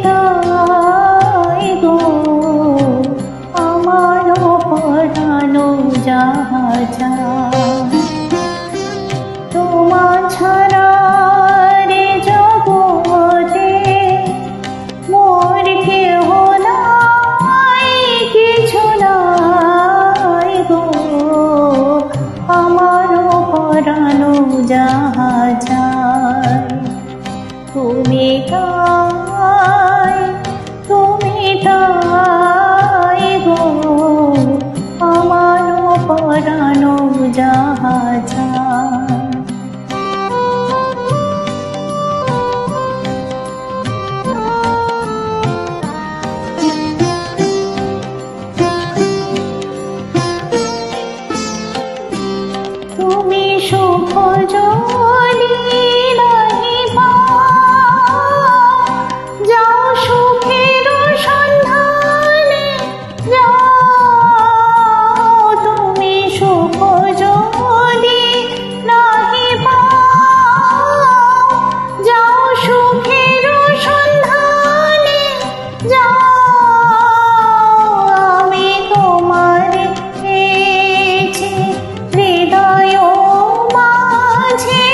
তাই গো আমার পরানো যাহা চায় তোমার ছাড়া রে জগতে মোর কেহ নাই কিছু নাই গো আমার পরানো যাহা চায় তুমি তাই গো আমার পরানো যাহা চায় তুমি সুখ যদি নাহি পাও যাও সুখের সন্ধানে যাও তুমি সুখ যদি নাহি পাও যাও সুখের সন্ধানে যাও আমি তোমার পেয়েছি হৃদয় মাঝে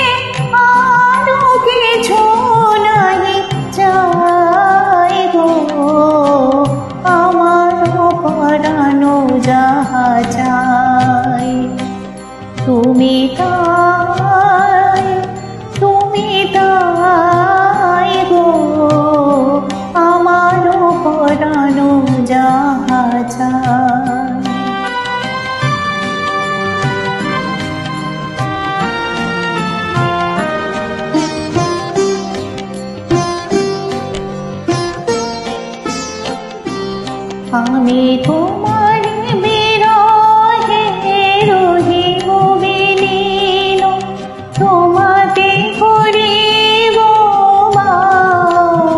আরো কিছু নাহি চাই গো আমার পরানো যাহা চাই তুমি তাই গো আমার পরানো যাহা চাই আমি তোমার বিরহে রহিব বিলীন তোমাতে করিব বাস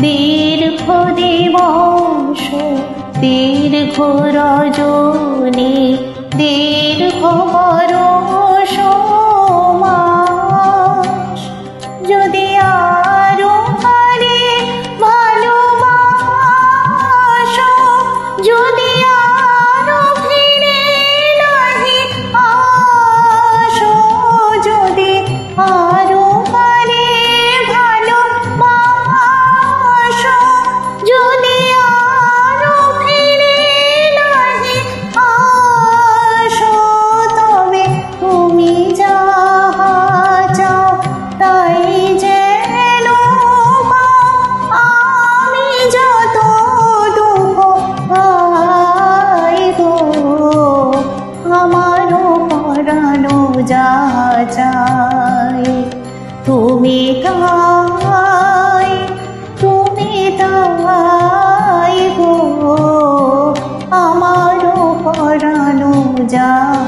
দীর্ঘ দিবস দীর্ঘ রজনী দীর্ঘ বরষ মাস যদি আরো পারে ভালোবাসো যদি আরো ফিরে নাহি আসো যদি আরো পারে ভালোবাসো যদি আরো ফিরে নাহি আসো তবে তুমি যাহা চাও তাই যেন পাও আমি যত দুঃখ পাই গো আমার পরানো যাহা চাই তুমি তাই গো আমার পরানো যাহা